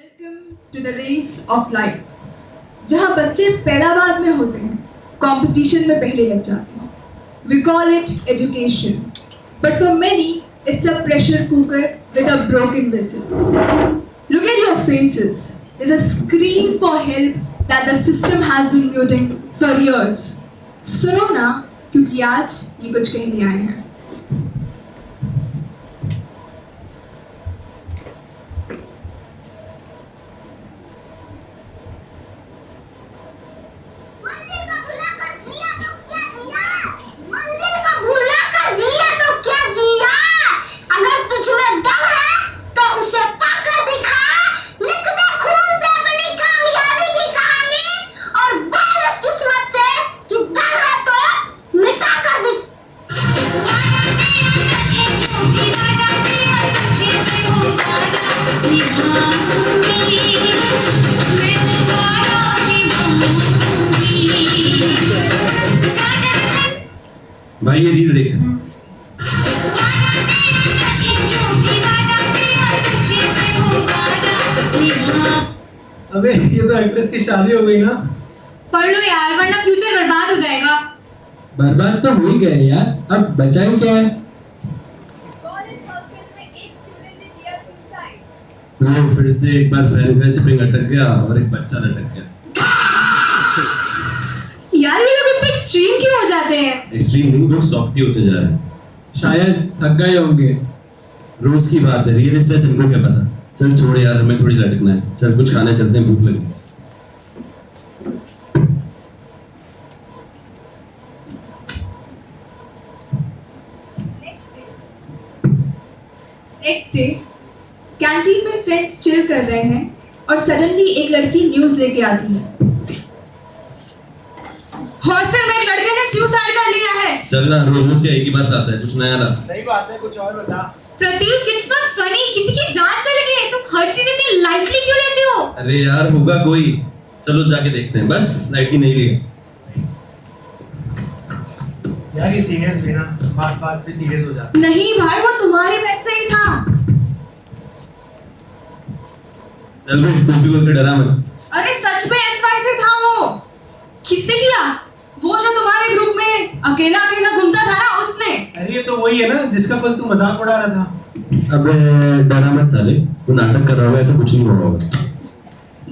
Welcome to the race of life. जहाँ बच्चे पैदा बाद में होते हैं, कंपटीशन में पहले लग जाते हैं। We call it education, but for many it's a pressure cooker with a broken vessel. Look at your faces. There's a scream for help that the system has been muting for years. सुनो ना, क्योंकि आज ये कुछ कहने आए हैं। भाई ये रील देख। अबे ये तो एक्ट्रेस की शादी हो गई ना। पढ़ लो यार, वरना फ्यूचर बर्बाद हो जाएगा। बर्बाद तो हो ही गए यार, अब बचाएं क्या है? वो फिर से एक बार फैन का स्प्रिंग अटक गया और एक बच्चा लटक गया। यार ये लोग इतने एक्सट्रीम क्यों हो जाते हैं? एक्सट्रीम नहीं, लोग सॉफ्टी होते जा रहे हैं। शायद थक गए होंगे। रोज की बात है, रियल स्ट्रेस इनको क्या पता। चल छोड़ यार, हमें थोड़ी लटकना है। चल कुछ खाने चलते हैं, भूख लगी। नेक्स्ट डे कैंटीन में फ्रेंड्स चिल कर रहे हैं और सडनली एक लड़की न्यूज लेके आती है। हॉस्टल में एक लड़के ने सुसाइड कर लिया है। चल ना, रोज रोज क्या एक ही बात आता है, कुछ नया ला। सही बात है, कुछ और बता। प्रतीक, इट्स नॉट फनी। किसी की जान चली गई है, तुम हर चीज इतनी लाइटली क्यों लेते हो? अरे यार होगा कोई, चलो जाके देखते हैं। बस लाइट ही नहीं ली। यार ये सीनियर्स भी ना बात बात पे सीरियस हो जाते। नहीं भाई, वो तुम्हारी बैच से ही था। चल भाई, कुछ भी बोल के डरा मत। अरे सच में एसवाई से था वो। किसने किया? वो जो तुम्हारे ग्रुप में अकेला अकेला घूमता था ना, उसने। अरे ये तो वही है ना जिसका कल तू मजाक उड़ा रहा था। अबे डरा मत साले, तू नाटक कर रहा होगा, ऐसा कुछ नहीं हुआ होगा।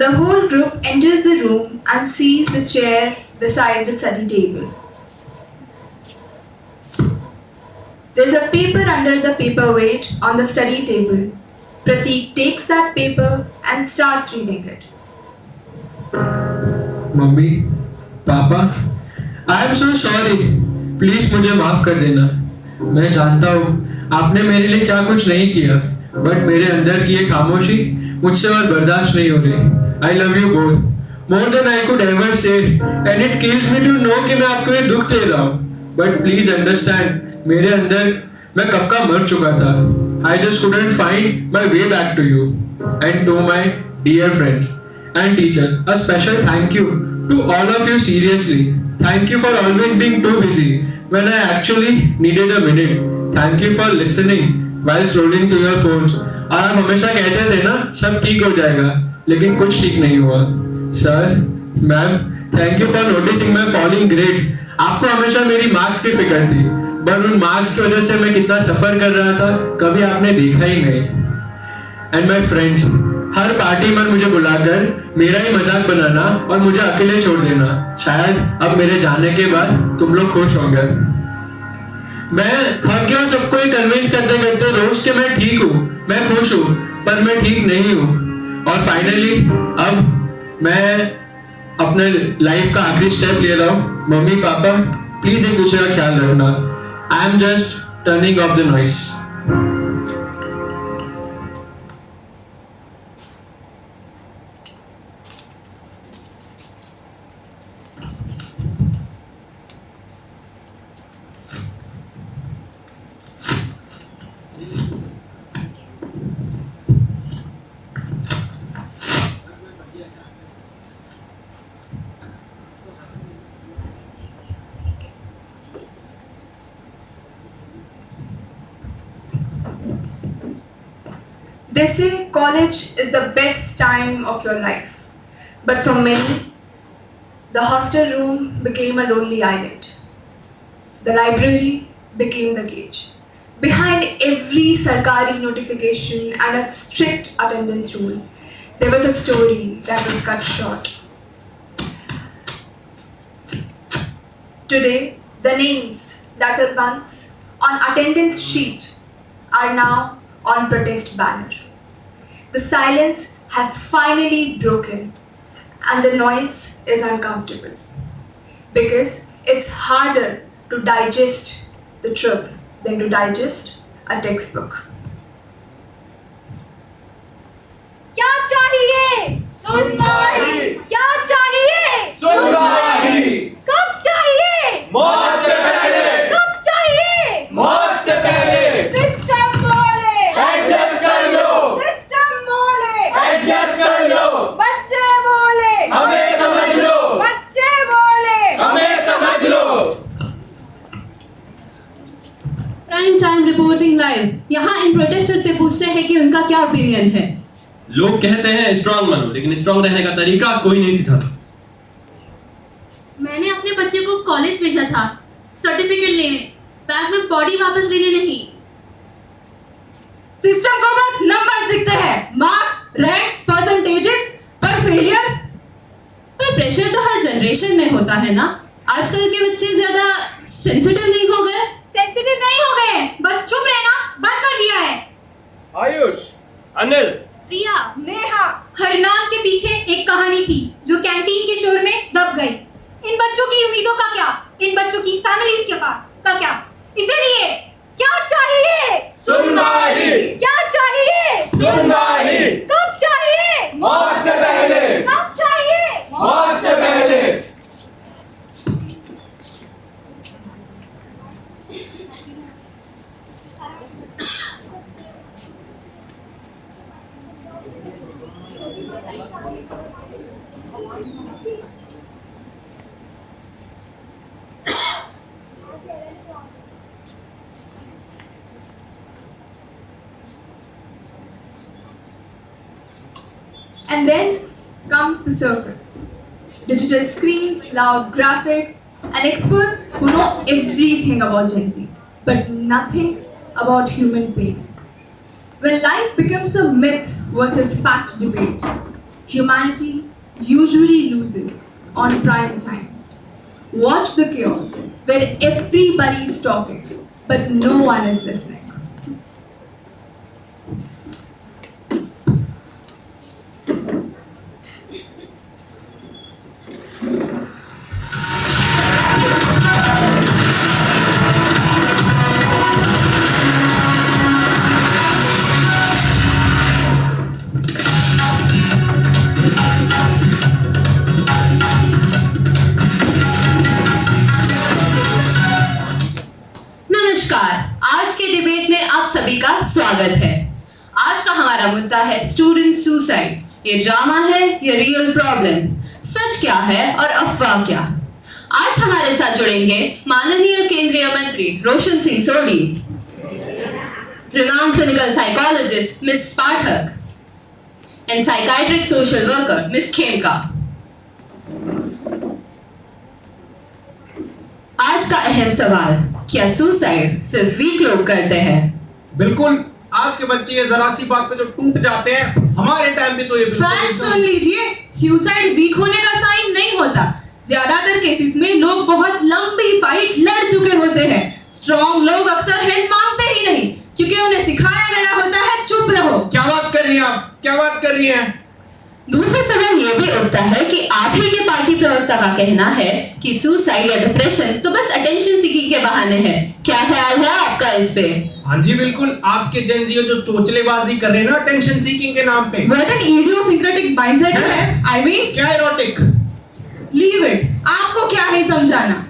The whole group enters the room and sees the chair beside the study table. There's a paper under the paperweight on the study table. Prateek takes that paper and starts reading it. Mummy, papa, I am so sorry. Please मुझे माफ कर देना। मैं जानता हूँ आपने मेरे लिए क्या कुछ नहीं किया, बट मेरे अंदर की ये खामोशी मुझसे और बर्दाश्त नहीं हो रही। I love you both more than I could ever say, and it kills me to know कि मैं आपको ये दुख दे रहा हूँ, बट प्लीज अंडरस्टैंड, मेरे अंदर मैं कब का मर चुका था। I just couldn't find my way back to you and to my dear friends and teachers. A special thank you to all of you, seriously. Thank you for always being too busy when I actually needed a minute. Thank you for listening while scrolling through your phones. और आप हमेशा कहते थे ना सब ठीक हो जाएगा, लेकिन कुछ ठीक नहीं हुआ। Sir, ma'am, thank you for noticing my falling grade. आपको हमेशा मेरी मार्क्स की फिक्र थी, पर उन मार्क्स की वजह से मैं कितना सफर कर रहा था कभी आपने देखा ही नहीं। And my friends, her party में मुझे बुलाकर मेरा ही मजाक बनाना और मुझे अकेले छोड़ देना। शायद अब मेरे जाने के बाद तुम लोग खुश होंगे। मैं थक गया सबको ही कन्विंस करते करते रोज के मैं ठीक हूँ, मैं खुश हूँ, पर मैं ठीक नहीं हूँ। और फाइनली अब मैं अपने लाइफ का आखिरी स्टेप ले रहा हूँ। मम्मी पापा, प्लीज एक दूसरे का ख्याल रखना। I am just turning of the noise. They say college is the best time of your life. But for many, the hostel room became a lonely island. The library became the cage. Behind every Sarkari notification and a strict attendance rule, there was a story that was cut short. Today, the names that were once on attendance sheet are now on protest banner. The silence has finally broken and the noise is uncomfortable because it's harder to digest the truth than to digest a textbook. क्या चाहिए? सुनवाई। क्या चाहिए? सुनवाई। कब चाहिए? मौत से पहले। कब चाहिए? मौत से पहले। सिस्टम बोले। एडजस्ट कर लो। सिस्टम बोले। एडजस्ट कर लो। बच्चे बोले। हमें समझ लो। बच्चे बोले। हमें समझ लो। Prime time reporting live. यहाँ इन प्रोटेस्टर्स से पूछते हैं कि उनका क्या ओपिनियन है। लोग कहते हैं स्ट्रांग बनो, लेकिन स्ट्रांग रहने का तरीका कोई नहीं सिखाता। मैंने अपने बच्चे को कॉलेज भेजा था सर्टिफिकेट लेने, बैग में बॉडी वापस लेने नहीं। सिस्टम को बस नंबर्स दिखते हैं, मार्क्स, रैंक्स, परसेंटेजेस, पर फेलियर। पर प्रेशर तो हर जनरेशन में होता है ना। आजकल के बच्चे ज्यादा सेंसिटिव नहीं हो गए। सेंसिटिव नहीं हो गए, बस चुप रहना बंद कर दिया है। आयुष, अनिल, प्रिया, नेहा। हर नाम के पीछे एक कहानी थी जो कैंटीन के शोर में दब गई। इन बच्चों की उम्मीदों का क्या? इन बच्चों की फैमिलीज का क्या? इसीलिए क्या चाहिए? सुनवाई। क्या चाहिए? सुनवाई। कब चाहिए? मौत से पहले। कब चाहिए? मौत से पहले। And then comes the circus. Digital screens, loud graphics, and experts who know everything about Gen Z, but nothing about human pain. When life becomes a myth versus fact debate, humanity usually loses on prime time. Watch the chaos where everybody is talking, but no one is listening. आज के debate में आप सभी का स्वागत है। आज का हमारा मुद्दा है स्टूडेंट सुसाइड। ये ड्रामा है या रियल प्रॉब्लम? सच क्या है और अफवाह क्या? आज हमारे साथ जुड़ेंगे माननीय केंद्रीय मंत्री Roshan Singh Sodhi, renowned clinical psychologist miss Pathak and psychiatric social worker miss Khemka. आज का अहम सवाल, क्या सुसाइड सिर्फ वीक लोग करते हैं? बिल्कुल, आज के बच्चे ये जरा सी बात पे जो टूट जाते हैं, हमारे टाइम पे तो ये फैक्ट सुन लीजिए, सुसाइड वीक होने का साइन नहीं होता। ज्यादातर केसेस में लोग बहुत लंबी फाइट लड़ चुके होते हैं। स्ट्रॉन्ग लोग अक्सर हेल्प मांगते ही नहीं, क्योंकि उन्हें सिखाया गया होता है चुप रहो। क्या बात कर रही हैं आप? क्या बात कर रही हैं? दूसरा सवाल ये भी उठता है कि आप ही के पार्टी प्रवक्ता का कहना है कि सुसाइड या डिप्रेशन तो बस अटेंशन सीकिंग के बहाने है। क्या ख्याल है आपका इस पे? हाँ जी बिल्कुल, आज के जेन जी जो चोचलेबाजी कर रहे हैं ना अटेंशन सीकिंग के नाम पे। व्हाट एन इडियोसिंक्रेटिक माइंडसेट है। आई मीन क्या इरोटिक? लीव इट, आपको क्या है समझाना।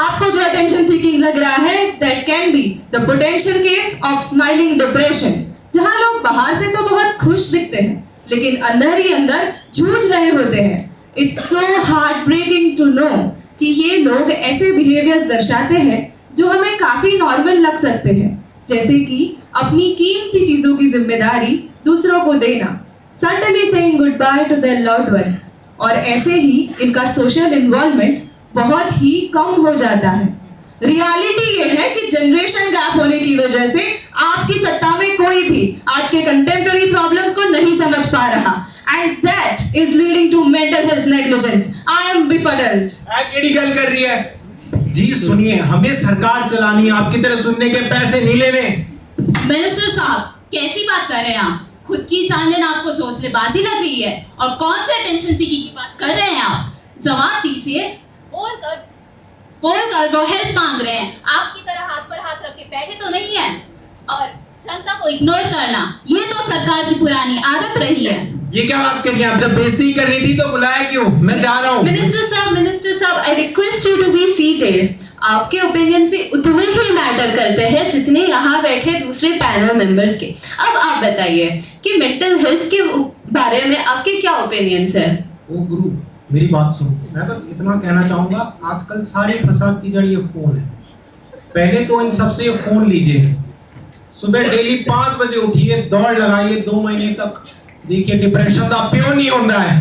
आपको जो अटेंशन सीकिंग लग रहा है, that can be the potential case of smiling depression, जहां लोग बाहर से तो बहुत खुश दिखते हैं लेकिन अंदर ही अंदर जूझ रहे होते हैं। It's so heartbreaking to know कि ये लोग ऐसे बिहेवियर्स दर्शाते हैं जो हमें काफी नॉर्मल लग सकते हैं, जैसे कि अपनी कीमती चीजों की जिम्मेदारी दूसरों को देना, suddenly saying goodbye to their loved ones, और ऐसे ही इनका सोशल इन्वॉल्वमेंट बहुत ही कम हो जाता है। रियलिटी ये है कि जनरेशन गैप होने की वजह से आपकी सत्ता में कोई भी आज के कंटेम्पररी प्रॉब्लम्स को नहीं समझ पा रहा, and that is leading to mental health negligence. I am baffled. केड़ी गल कर रही है जी? सुनिए, हमें सरकार चलानी है, आपकी तरह सुनने के पैसे नहीं लेने। मिनिस्टर साहब, कैसी बात कर रहे हैं आप? खुद की जान लेना आपको चोचलेबाजी लग रही है? और कौन से अटेंशन सीकिंग की बात कर रहे हैं आप? जवाब दीजिए। बोलकर वो हेल्प मांग रहे हैं, आपकी तरह हाथ पर हाथ रख के बैठे तो नहीं है। और जनता को इग्नोर करना, ये तो सरकार की पुरानी आदत रही है। ये क्या बात करिए आप? जब बेइज्जती करनी थी तो बुलाया क्यों? मैं जा रहा हूँ। मिनिस्टर साहब, I request you to be seated. आपके ओपिनियंस भी उतने ही मैटर करते हैं जितने यहाँ बैठे दूसरे पैनल मेंबर्स के। अब आप बताइए कि मेंटल हेल्थ के बारे में आपके क्या ओपिनियंस है? ओ गुरु, मेरी बात सुनो। मैं बस इतना कहना चाहूंगा, आजकल सारी फसाद की जड़ ये फोन है। पहले तो इन सबसे ये फोन लीजिए, सुबह डेली 5 बजे उठिए, दौड़ लगाइए 2 महीने तक, देखिए डिप्रेशन का प्योर नहीं होता है।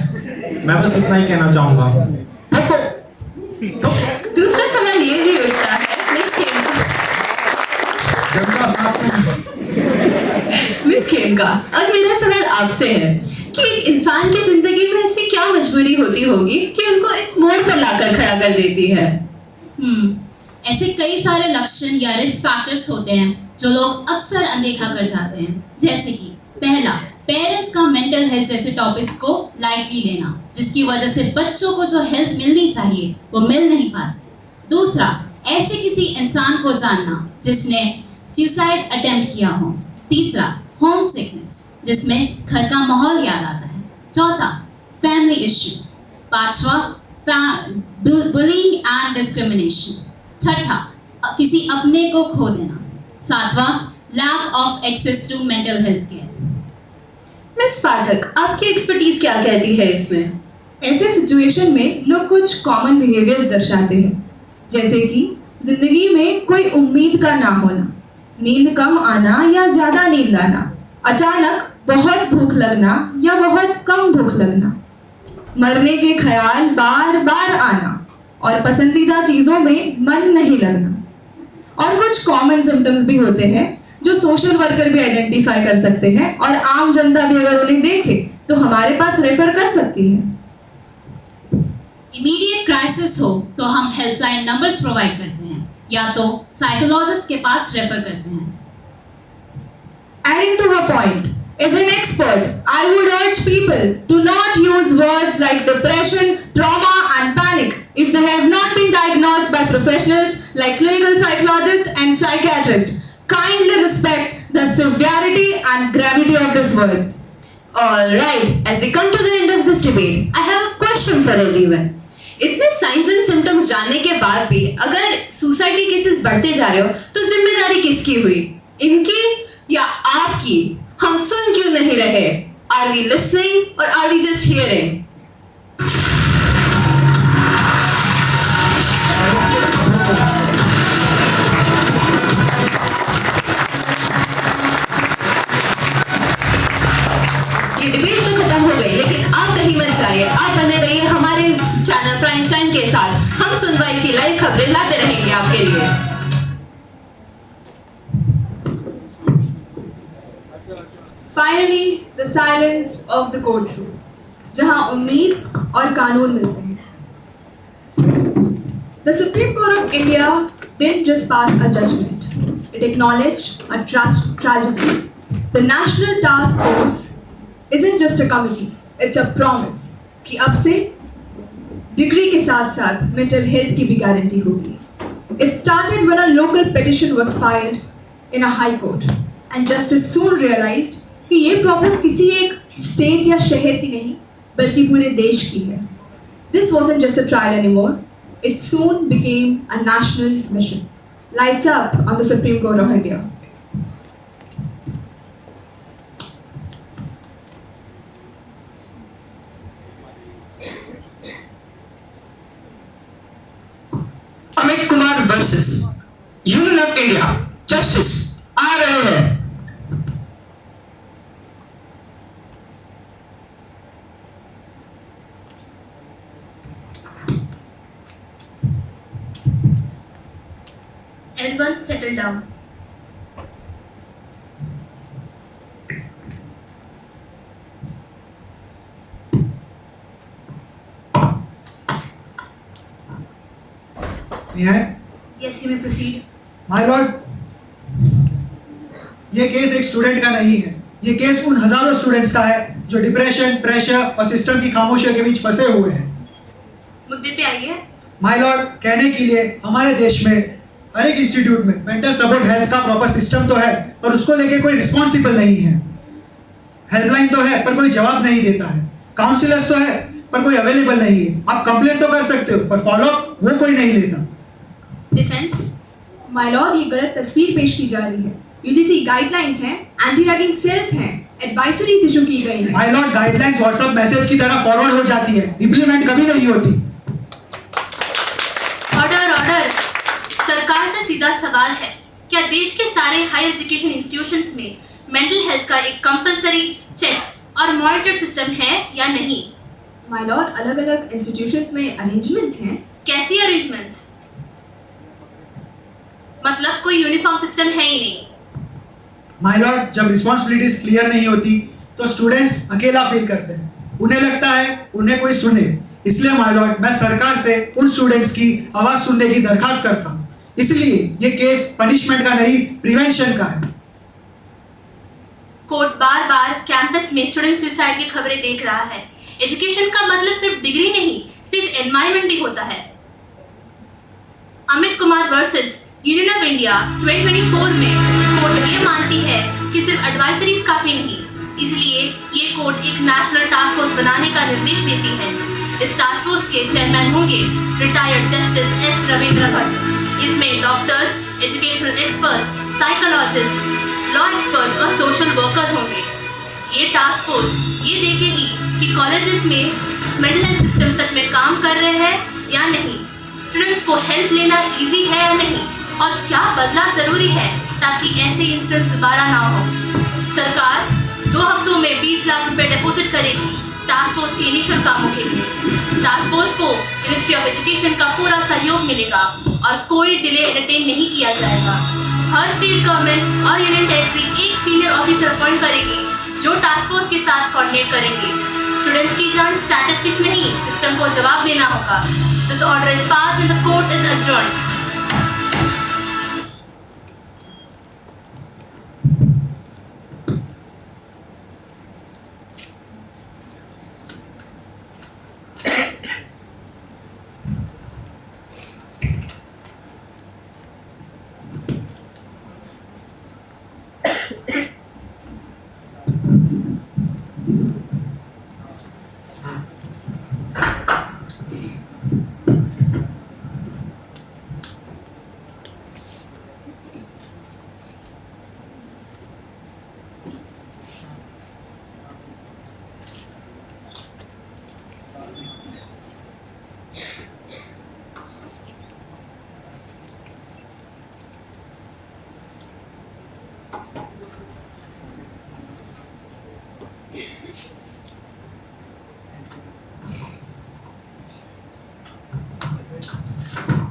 मैं बस इतना ही कहना चाहूंगा। दूसरा सवाल ये भी उठता है मिस खेमका, अब मेरा सवाल आपसे है कि एक इंसान की जिंदगी में ऐसी क्या मजबूरी होती होगी कि उनको इस मोड़ पर लाकर खड़ा कर देती है? ऐसे कई सारे लक्षण या रिस्क फैक्टर्स होते हैं जो लोग अक्सर अनदेखा कर जाते हैं। जैसे कि पहला, पेरेंट्स का मेंटल हेल्थ जैसे टॉपिक्स को लाइटली लेना, जिसकी वजह से बच्चों को जो हेल्प मिलनी चाहिए वो मिल नहीं पाती। दूसरा, ऐसे किसी इंसान को जानना जिसने सुसाइड अटेम्प्ट किया हो। तीसरा, होम सिकनेस, जिसमें घर का माहौल याद आता है। चौथा, फैमिली इश्यूज। पांचवा, बुलिंग एंड डिस्क्रिमिनेशन। छठा, किसी अपने को खो देना। सातवां, lack of access to mental health care. Miss Pathak, आपकी एक्सपर्टीज क्या कहती है इसमें? ऐसे सिचुएशन में लोग कुछ कॉमन बिहेवियर्स दर्शाते हैं, जैसे कि जिंदगी में कोई उम्मीद का ना होना, नींद कम आना या ज्यादा नींद आना, अचानक बहुत भूख लगना या बहुत कम भूख लगना, मरने के ख्याल बार बार आना और पसंदीदा चीजों में मन नहीं लगना। और कुछ कॉमन सिम्टम्स भी होते हैं जो सोशल वर्कर भी आइडेंटिफाई कर सकते हैं, और आम जनता भी अगर उन्हें देखे तो हमारे पास रेफर कर सकती है। इमीडिएट क्राइसिस हो तो हम हेल्पलाइन नंबर्स प्रोवाइड करते हैं या तो साइकोलॉजिस्ट के पास रेफर करते हैं। Adding to her point, as an expert, I would urge people to not use words like depression, trauma, and panic if they have not been diagnosed by professionals like clinical psychologists and psychiatrists. Kindly respect the severity and gravity of these words. Alright, as we come to the end of this debate, I have a question for everyone. इतने science and symptoms जानने के बाद भी अगर suicide के cases बढ़ते जा रहे हो तो जिम्मेदारी किसकी हुई? इनकी या आपकी? हम सुन क्यों नहीं रहे? आर वी लिसनिंग और आर वी जस्ट हियरिंग? ये डिबेट तो खत्म हो गई, लेकिन आप कहीं मत जाइए। आप बने रहिए हमारे चैनल प्राइम टाइम के साथ। हम सुनवाई की लाइव खबरें लाते रहेंगे आपके लिए। Finally, the silence of the courtroom, जहां उम्मीद और कानून मिलते हैं। The Supreme Court of India didn't just pass a judgment; it acknowledged a tragedy. The National Task Force isn't just a committee; it's a promise कि अब से degree के साथ-साथ mental health की भी गारंटी होगी. It started when a local petition was filed in a high court, and justice soon realized कि ये प्रॉब्लम किसी एक स्टेट या शहर की नहीं बल्कि पूरे देश की है। This wasn't just a trial anymore. It soon became a national mission. Lights up on the Supreme Court of India. Amit Kumar versus union of India, justice आ रहे हैं। everyone settle down. May I? Yes, you may proceed. My lord, ये case एक student का नहीं है, ये case उन हजारों स्टूडेंट्स का है जो डिप्रेशन, प्रेशर और सिस्टम की खामोशियों के बीच फंसे हुए हैं। मुद्दे पे आइए। माय लॉर्ड, कहने के लिए हमारे देश में हर एक इंस्टीट्यूट में मेंटल सपोर्ट हेल्थ का प्रॉपर सिस्टम तो है, पर उसको लेके कोई रिस्पॉन्सिबल नहीं है। हेल्पलाइन तो है पर कोई जवाब नहीं देता है, काउंसलर्स तो है पर कोई अवेलेबल नहीं है। आप कंप्लेंट तो कर सकते हो पर फॉलोअप वो कोई नहीं लेता। डिफेंस। माय लॉर्ड, ये गलत तस्वीर पेश की जा रही है। यूजीसी गाइडलाइंस हैं, एंटी रैगिंग सेल्स हैं, एडवाइजरीज इशू की गई हैं। My Lord, guidelines WhatsApp message की तरह फॉरवर्ड हो जाती है, इंप्लीमेंट कभी नहीं होती। Order order. सरकार से सीधा सवाल है, क्या देश के सारे हायर एजुकेशन इंस्टीट्यूशंस में मेंटल हेल्थ का एक कंपलसरी चेक और मॉनिटर सिस्टम है या नहीं? माय लॉर्ड, अलग अलग इंस्टीट्यूशंस में अरेंजमेंट्स हैं। कैसी अरेंजमेंट्स? मतलब कोई यूनिफॉर्म सिस्टम है ही नहीं। माय लॉर्ड, जब रिस्पॉन्सिबिलिटीज क्लियर नहीं होती तो स्टूडेंट्स अकेला फील करते हैं, उन्हें लगता है उन्हें कोई सुने। इसलिए माय लॉर्ड, मैं सरकार से उन स्टूडेंट्स की आवाज सुनने की दरखास्त करता हूँ। इसलिए ये केस पनिशमेंट का नहीं, प्रिवेंशन का है। कोर्ट बार बार कैंपस में स्टूडेंट सुसाइड की खबरें देख रहा है। एजुकेशन का मतलब सिर्फ डिग्री नहीं, सिर्फ एनवायरनमेंट भी होता है। Amit Kumar versus union of India 2024 में कोर्ट ये मानती है कि सिर्फ एडवाइजरीज काफी नहीं, इसलिए ये कोर्ट एक नेशनल टास्क फोर्स बनाने का निर्देश देती है। इस टास्क फोर्स के चेयरमैन होंगे retired justice S Ravindra Bhat. इसमें doctors, educational experts, psychologist, law experts और सोशल वर्कर्स होंगे। ये टास्क फोर्स ये देखेगी कि कॉलेजेस में मेंटल हेल्थ सिस्टम सच में काम कर रहे हैं या नहीं, स्टूडेंट्स को हेल्प लेना इजी है या नहीं, और क्या बदलाव जरूरी है ताकि ऐसे इंसिडेंट्स दोबारा ना हो। सरकार 2 हफ्तों में 20 लाख रुपए डिपॉजिट करेगी टास्क फोर्स के इनिशियल कामों के लिए। टास्क फोर्स को मिनिस्ट्री ऑफ एजुकेशन का पूरा सहयोग मिलेगा और कोई डिले एंटरटेन नहीं किया जाएगा। हर स्टेट गवर्नमेंट और यूनियन टेरिटरी एक सीनियर ऑफिसर अपॉइंट करेगी जो टास्क फोर्स के साथ कोऑर्डिनेट करेंगे। स्टूडेंट्स की जान स्टैटिस्टिक्स नहीं, सिस्टम को जवाब देना होगा। This order is passed and the court is adjourned.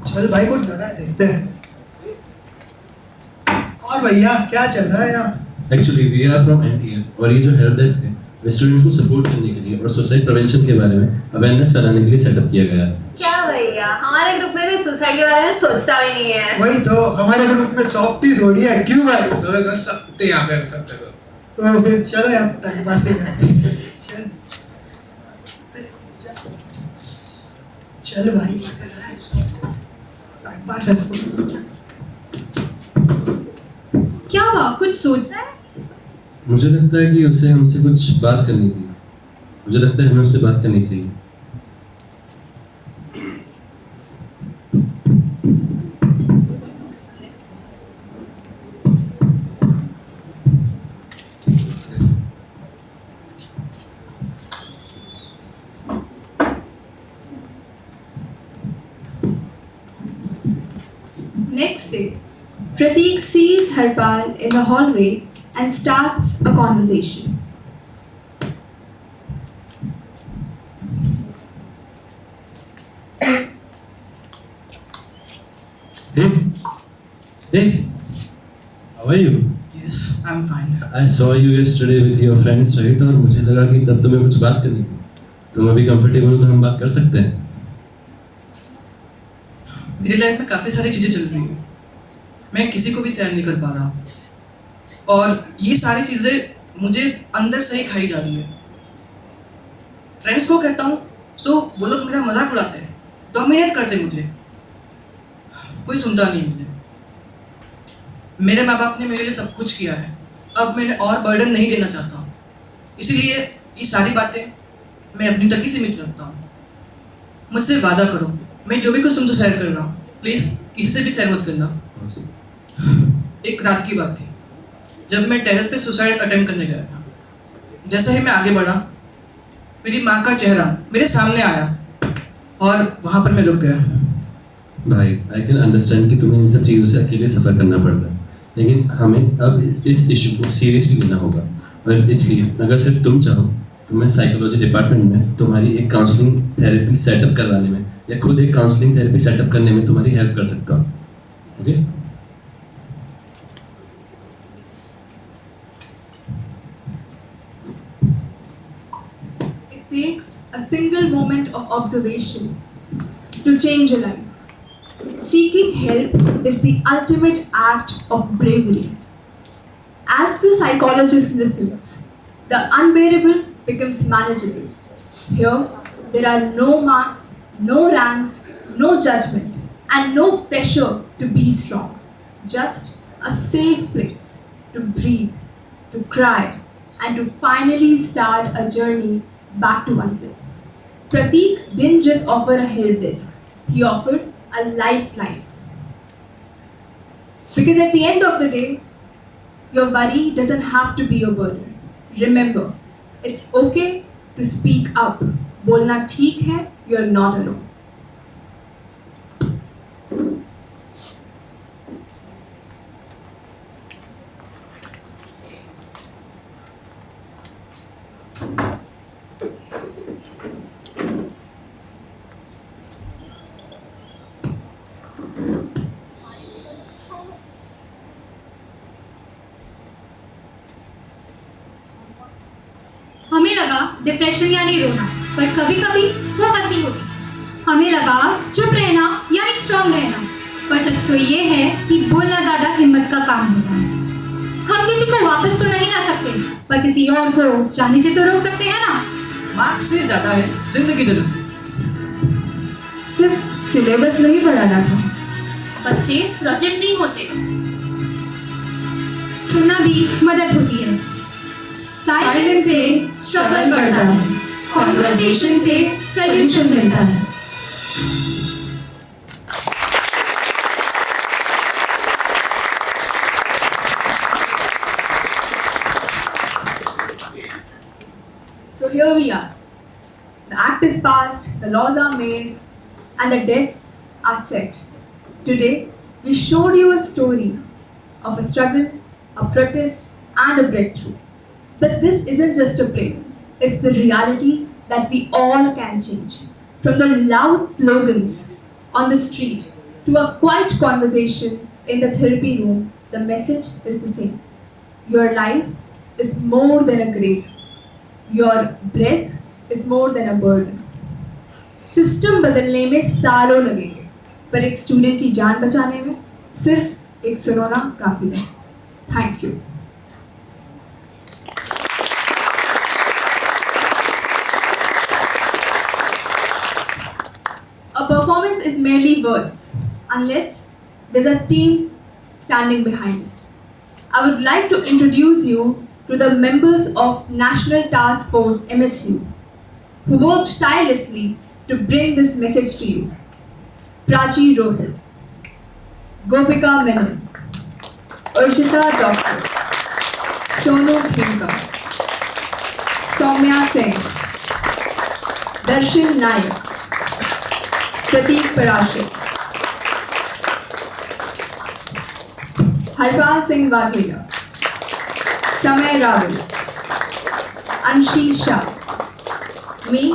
चल भाई, कुछ लगा है, देखते हैं। और भैया क्या चल रहा है यहाँ? Actually we are from NTF और ये जो हेल्प डेस्क है वे स्टूडेंट्स को सपोर्ट करने के लिए और सुसाइड प्रिवेंशन के बारे में अवेयरनेस फैलाने के लिए सेटअप किया गया है। क्या भैया, हमारे ग्रुप में तो सुसाइड के बारे में सोचता भी नहीं है। वही तो, हमारे ग्रुप में सॉफ्टी थोड़ी है। क्यों भाई? सब सकते यहाँ पे सकते हो। तो फिर चलो यार, टाइम पास ही चल चल भाई, टाइम पास है। क्या हुआ, कुछ सोच रहा है? मुझे लगता है कि उसे हमसे कुछ बात करनी थी। मुझे लगता है हमें उससे बात करनी चाहिए। Next day, Prateek sees Harpal in the hallway and starts a conversation. Hey, Hey, how are you? Yes, I'm fine. I saw you yesterday with your friends, right? और मुझे लगा कि तब तुम्हें कुछ बात करनी थी. तुम अभी कंफर्टेबल हो तो हम बात कर सकते हैं. मेरी लाइफ में काफ़ी सारी चीज़ें चल रही हैं. मैं किसी को भी शेयर नहीं कर पा रहा. और ये सारी चीज़ें मुझे अंदर से ही खाई जा रही है. फ्रेंड्स को कहता हूँ, सो वो लोग मेरा मजाक उड़ाते हैं, डोमिनेट करते हैं मुझे. कोई सुनता नहीं मुझे. मेरे माँ बाप ने मेरे लिए सब कुछ किया है. अब मैं और बर्डन नहीं देना चाहता हूँ. इसीलिए ये सारी बातें मैं अपनी तक ही सीमित रखता हूँ. मुझसे वादा करो, मैं जो भी कुछ तुमसे शेयर कर रहा हूँ, प्लीज़ किसी से भी शेयर मत करना. एक रात की बात थी जब मैं टेरेस पे सुसाइड अटेम्प्ट करने गया था. जैसे ही मैं आगे बढ़ा, मेरी माँ का चेहरा मेरे सामने आया और वहाँ पर मैं रुक गया. भाई, I can understand कि तुम्हें इन सब चीज़ों से अकेले सफ़र करना पड़ रहा है, लेकिन हमें अब इस इशू को सीरियसली लेना होगा. और इसलिए अगर सिर्फ तुम चाहो तो मैं साइकोलॉजी डिपार्टमेंट में तुम्हारी एक काउंसलिंग थेरेपी सेटअप करवाने में या खुद एक काउंसलिंग थेरेपी सेटअप करने में तुम्हारी हेल्प कर सकता हूँ. Okay? It takes a single moment of observation to change a life. Seeking help is the ultimate act of bravery. As the psychologist listens, the unbearable becomes manageable. Here, there are no marks, no ranks, no judgment, and no pressure to be strong. Just a safe place to breathe, to cry, and to finally start a journey back to oneself. Prateek didn't just offer a help desk, he offered a lifeline. Because at the end of the day, your worry doesn't have to be your burden. Remember, it's okay to speak up. बोलना ठीक है, you're not alone. हमें लगा depression यानी रोना, पर कभी कभी वो हंसी होती. हमें लगा चुप रहना यानी स्ट्रांग रहना, पर सच तो ये है कि बोलना ज्यादा हिम्मत का काम होता है. हम किसी को वापस तो नहीं ला सकते, पर किसी और को जाने से तो रोक सकते हैं ना. मार्क्स से ज़्यादा है जिंदगी जरूरी. सिर्फ सिलेबस नहीं बढ़ाना था. बच्चे प्रोजेक्ट नहीं होते. सुनना भी मदद होती है. साइलेंस से स्ट्रगल बढ़ता है, कॉन्वर्सेशन से सॉल्यूशन मिलता है. So here we are. The act is passed, the laws are made, and the desks are set. Today, we showed you a story of a struggle, a protest, and a breakthrough. But this isn't just a play, it's the reality that we all can change. From the loud slogans on the street to a quiet conversation in the therapy room, the message is the same. Your life is more than a grade. Your breath is more than a burden. System बदलने में सालों लगेंगे, पर एक student की जान बचाने में सिर्फ एक सुनोना काफी है. Thank you. A performance is merely words unless there's a team standing behind it. I would like to introduce you to the members of National Task Force MSU who worked tirelessly to bring this message to you. Prachi Rohil, Gopika Menon, Urjita Doctor, Sonu Khimka, Soumya Singh, Darshan Nayak, Prateek Parashar, Harpal Singh Waghela, Samay Rawal, Anshi Shah, me,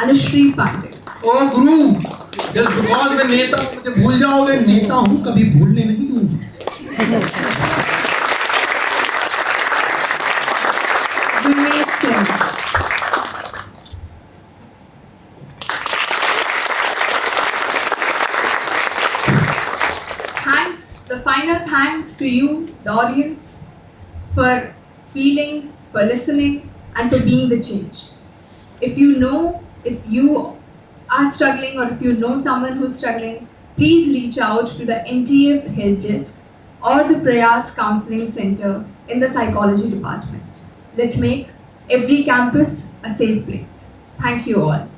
Anushri Pandey. O Guru, just because मैं नेता हूं मुझे भूल जाओगे. नेता हूं, कभी भूलने नहीं दूंगा. Gurmeet Singh. Thanks, the final thanks to you, the audience, for feeling, for listening, and for being the change. If you are struggling or if you know someone who's struggling, please reach out to the NTF Help Desk or the Prayas Counseling Center in the Psychology Department. Let's make every campus a safe place. Thank you all.